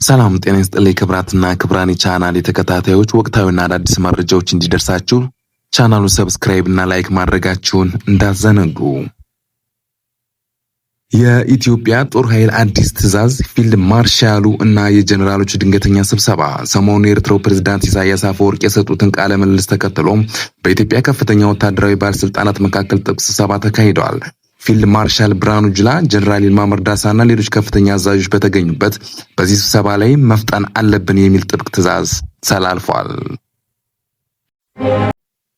ሰላም ጤና ይስጥልኝ ክብራትና ክብራን ቻናል ተከታታዮች ወቅታዊና አዳዲስ መረጃዎች እንዲደርሳችሁ ቻናሉን ሰብስክራይብ እና ላይክ ማድረጋችሁን እንዳትዘነጉ። የኢትዮጵያ ጦር ኃይል አዲስ ትዕዛዝ፣ ፊልድ ማርሻሉ እና የጀነራሎች ድንገተኛ ስብሰባ። ሰሞኑን የኤርትራው ፕሬዝዳንት ኢሳያስ አፈወርቂ የሰጡትን ቃለ ምልልስ ተከትሎ በኢትዮጵያ ከፍተኛ ወታደራዊ ባለስልጣናት መካከል ጥብቅ ስብሰባ ተካሂዷል። ፊልድ ማርሻል ብርሃኑ ጁላ፣ ጀነራል ይልማ መርዳሳና ሌሎች ከፍተኛ አዛዦች በተገኙበት በዚህ ስብሰባ ላይ መፍጠን አለብን የሚል ጥብቅ ትዕዛዝ ተላልፏል።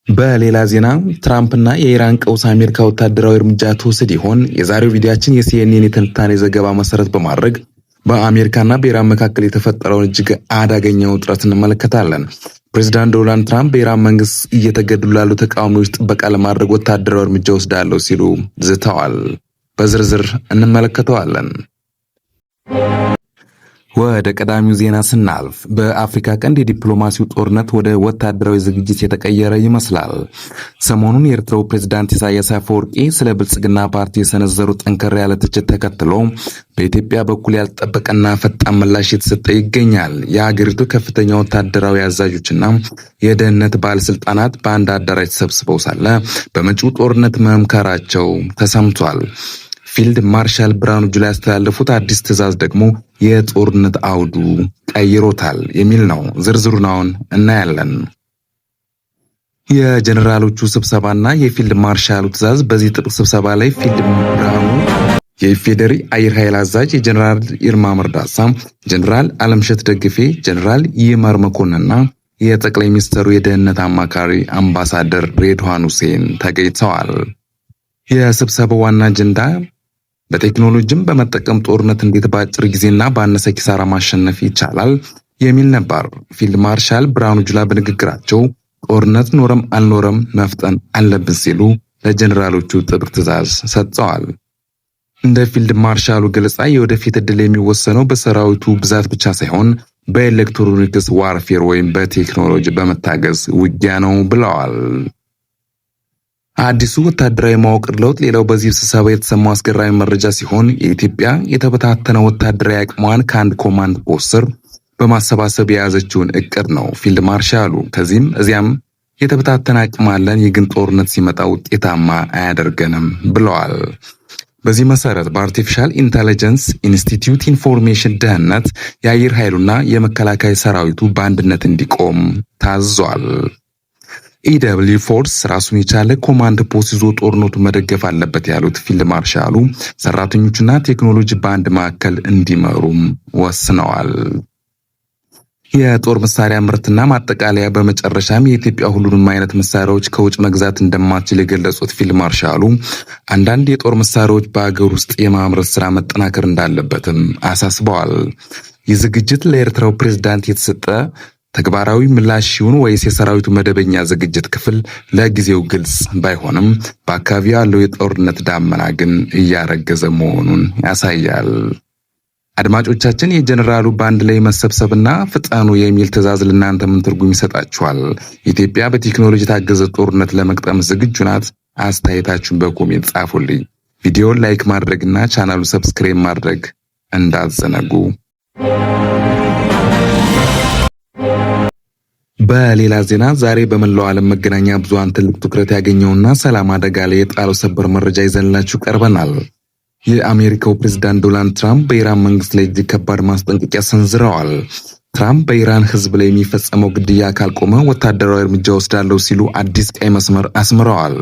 በሌላ ዜና ትራምፕና የኢራን ቀውስ አሜሪካ ወታደራዊ እርምጃ ትወስድ ይሆን? የዛሬው ቪዲዮአችን የሲኤንኤን የትንታኔ ዘገባ መሰረት በማድረግ በአሜሪካና በኢራን መካከል የተፈጠረውን እጅግ አደገኛ ውጥረት እንመለከታለን። ፕሬዚዳንት ዶናልድ ትራምፕ በኢራን መንግስት እየተገደሉ ላሉ ተቃዋሚዎች ጥበቃ ለማድረግ ወታደራዊ እርምጃ ወስዳለሁ ሲሉ ዝተዋል። በዝርዝር እንመለከተዋለን። ወደ ቀዳሚው ዜና ስናልፍ በአፍሪካ ቀንድ የዲፕሎማሲው ጦርነት ወደ ወታደራዊ ዝግጅት የተቀየረ ይመስላል። ሰሞኑን የኤርትራው ፕሬዝዳንት ኢሳያስ አፈወርቂ ስለ ብልጽግና ፓርቲ የሰነዘሩ ጠንከር ያለ ትችት ተከትሎ በኢትዮጵያ በኩል ያልጠበቀና ፈጣን ምላሽ የተሰጠ ይገኛል። የሀገሪቱ ከፍተኛ ወታደራዊ አዛዦችና የደህንነት ባለስልጣናት በአንድ አዳራሽ ተሰብስበው ሳለ በመጪው ጦርነት መምከራቸው ተሰምቷል። ፊልድ ማርሻል ብርሃኑ ጁላ ያስተላለፉት አዲስ ትዕዛዝ ደግሞ የጦርነት አውዱ ቀይሮታል የሚል ነው። ዝርዝሩን አሁን እናያለን። የጀነራሎቹ ስብሰባና የፊልድ ማርሻሉ ትዕዛዝ። በዚህ ጥብቅ ስብሰባ ላይ ፊልድ ብርሃኑ፣ የኢፌዴሪ አየር ኃይል አዛዥ የጀነራል ይልማ መርዳሳ፣ ጀነራል አለምሸት ደግፌ፣ ጀነራል ይመር መኮንንና የጠቅላይ ሚኒስትሩ የደህንነት አማካሪ አምባሳደር ሬድዋን ሁሴን ተገኝተዋል። የስብሰባው ዋና አጀንዳ በቴክኖሎጂም በመጠቀም ጦርነት እንዴት በአጭር ጊዜና ባነሰ ኪሳራ ማሸነፍ ይቻላል የሚል ነበር። ፊልድ ማርሻል ብርሃኑ ጁላ በንግግራቸው ጦርነት ኖረም አልኖረም መፍጠን አለብን ሲሉ ለጀነራሎቹ ጥብቅ ትዕዛዝ ሰጥተዋል። እንደ ፊልድ ማርሻሉ ገለጻ የወደፊት ዕድል የሚወሰነው በሰራዊቱ ብዛት ብቻ ሳይሆን በኤሌክትሮኒክስ ዋርፌር ወይም በቴክኖሎጂ በመታገዝ ውጊያ ነው ብለዋል። አዲሱ ወታደራዊ መዋቅር ለውጥ ሌላው በዚህ ስብሰባ የተሰማው አስገራሚ መረጃ ሲሆን የኢትዮጵያ የተበታተነ ወታደራዊ አቅሟን ከአንድ ኮማንድ ፖስት ስር በማሰባሰብ የያዘችውን እቅድ ነው ፊልድ ማርሻሉ። ከዚህም እዚያም የተበታተነ አቅም አለን፣ ይህ ግን ጦርነት ሲመጣ ውጤታማ አያደርገንም ብለዋል። በዚህ መሰረት በአርቲፊሻል ኢንተለጀንስ ኢንስቲትዩት ኢንፎርሜሽን ደህንነት የአየር ኃይሉና የመከላከያ ሰራዊቱ በአንድነት እንዲቆም ታዟል። ኢደብሊው ፎርስ ራሱን የቻለ ኮማንድ ፖስት ይዞ ጦርነቱ መደገፍ አለበት ያሉት ፊልድ ማርሻሉ ሰራተኞችና ቴክኖሎጂ በአንድ ማዕከል እንዲመሩም ወስነዋል። የጦር መሳሪያ ምርትና ማጠቃለያ። በመጨረሻም የኢትዮጵያ ሁሉንም አይነት መሳሪያዎች ከውጭ መግዛት እንደማትችል የገለጹት ፊልድ ማርሻሉ አንዳንድ የጦር መሳሪያዎች በአገር ውስጥ የማምረት ስራ መጠናከር እንዳለበትም አሳስበዋል። ይህ ዝግጅት ለኤርትራው ፕሬዝዳንት የተሰጠ ተግባራዊ ምላሽ ሲሆን ወይስ የሰራዊቱ መደበኛ ዝግጅት ክፍል ለጊዜው ግልጽ ባይሆንም በአካባቢው ያለው የጦርነት ዳመና ግን እያረገዘ መሆኑን ያሳያል። አድማጮቻችን የጀነራሉ ባንድ ላይ መሰብሰብና ፍጠኑ የሚል ትዕዛዝ ለእናንተ ምን ትርጉም ይሰጣችኋል? ኢትዮጵያ በቴክኖሎጂ የታገዘ ጦርነት ለመቅጠም ዝግጁ ናት? አስተያየታችሁን በኮሜንት ጻፉልኝ። ቪዲዮውን ላይክ ማድረግና ቻናሉ ሰብስክራይብ ማድረግ እንዳትዘነጉ። በሌላ ዜና ዛሬ በመላው ዓለም መገናኛ ብዙሃን ትልቅ ትኩረት ያገኘውና ሰላም አደጋ ላይ የጣለው ሰበር መረጃ ይዘንላችሁ ቀርበናል። የአሜሪካው ፕሬዝዳንት ዶናልድ ትራምፕ በኢራን መንግስት ላይ እጅግ ከባድ ማስጠንቀቂያ ሰንዝረዋል። ትራምፕ በኢራን ሕዝብ ላይ የሚፈጸመው ግድያ ካልቆመ ወታደራዊ እርምጃ ወስዳለሁ ሲሉ አዲስ ቀይ መስመር አስምረዋል።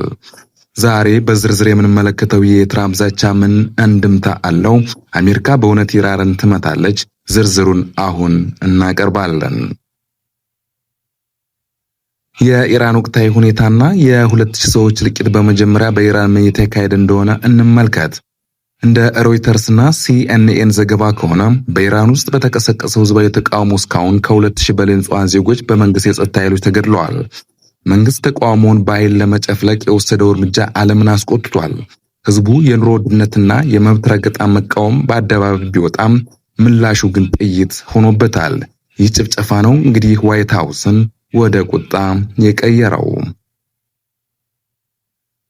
ዛሬ በዝርዝር የምንመለከተው የትራምፕ ዛቻ ምን እንድምታ አለው? አሜሪካ በእውነት ኢራንን ትመታለች? ዝርዝሩን አሁን እናቀርባለን። የኢራን ወቅታዊ ሁኔታና የ2000 ሰዎች እልቂት በመጀመሪያ በኢራን ምን የተካሄደ እንደሆነ እንመልከት። እንደ ሮይተርስና ሲኤንኤን ዘገባ ከሆነ በኢራን ውስጥ በተቀሰቀሰው ህዝባዊ ተቃውሞ እስካሁን ከ2000 በላይ ንጹሃን ዜጎች በመንግስት የጸጥታ ኃይሎች ተገድለዋል። መንግስት ተቃውሞውን በኃይል ለመጨፍለቅ የወሰደው እርምጃ ዓለምን አስቆጥቷል። ህዝቡ የኑሮ ውድነትና የመብት ረገጣ መቃወም በአደባባይ ቢወጣም ምላሹ ግን ጥይት ሆኖበታል። ይህ ጭፍጨፋ ነው እንግዲህ ዋይት ሃውስን ወደ ቁጣ የቀየረው።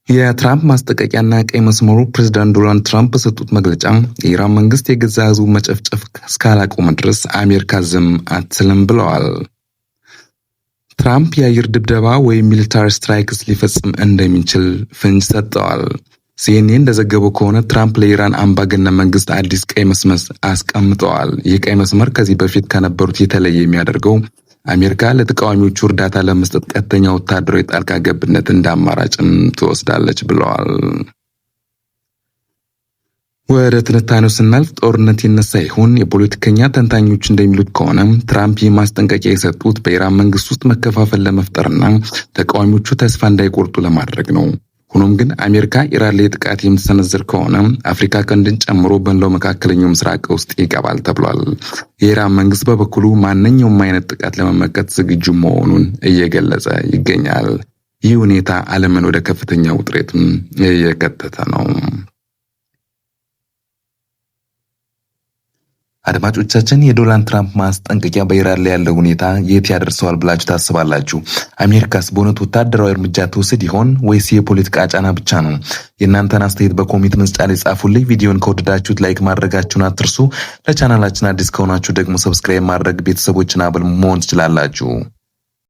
የትራምፕ ማስጠንቀቂያና ቀይ መስመሩ ፕሬዝዳንት ዶናልድ ትራምፕ በሰጡት መግለጫ የኢራን መንግስት የገዛ ህዝቡ መጨፍጨፍ እስካላቆመ ድረስ አሜሪካ ዝም አትልም ብለዋል። ትራምፕ የአየር ድብደባ ወይም ሚሊታሪ ስትራይክስ ሊፈጽም እንደሚችል ፍንጭ ሰጥተዋል። ሲኤንኤን እንደዘገበው ከሆነ ትራምፕ ለኢራን አምባገነን መንግስት አዲስ ቀይ መስመር አስቀምጠዋል። ይህ ቀይ መስመር ከዚህ በፊት ከነበሩት የተለየ የሚያደርገው አሜሪካ ለተቃዋሚዎቹ እርዳታ ለመስጠት ቀጥተኛ ወታደራዊ ጣልቃ ገብነት እንደ አማራጭም ትወስዳለች ብለዋል። ወደ ትንታኔው ስናልፍ ጦርነት ይነሳ ይሆን? የፖለቲከኛ ተንታኞች እንደሚሉት ከሆነ ትራምፕ ይህ ማስጠንቀቂያ የሰጡት በኢራን መንግስት ውስጥ መከፋፈል ለመፍጠርና ተቃዋሚዎቹ ተስፋ እንዳይቆርጡ ለማድረግ ነው። ሆኖም ግን አሜሪካ ኢራን ላይ ጥቃት የምትሰነዝር ከሆነ አፍሪካ ቀንድን ጨምሮ በመላው መካከለኛው ምስራቅ ውስጥ ይገባል ተብሏል። የኢራን መንግስት በበኩሉ ማንኛውም አይነት ጥቃት ለመመከት ዝግጁ መሆኑን እየገለጸ ይገኛል። ይህ ሁኔታ ዓለምን ወደ ከፍተኛ ውጥረትም እየከተተ ነው። አድማጮቻችን የዶናልድ ትራምፕ ማስጠንቀቂያ በኢራን ላይ ያለው ሁኔታ የት ያደርሰዋል ብላችሁ ታስባላችሁ? አሜሪካስ በእውነት ወታደራዊ እርምጃ ትወስድ ይሆን ወይስ የፖለቲካ ጫና ብቻ ነው? የእናንተን አስተያየት በኮሜንት መስጫ ላይ ጻፉልኝ። ቪዲዮን ከወደዳችሁት ላይክ ማድረጋችሁን አትርሱ። ለቻናላችን አዲስ ከሆናችሁ ደግሞ ሰብስክራይብ ማድረግ ቤተሰቦችን አባል መሆን ትችላላችሁ።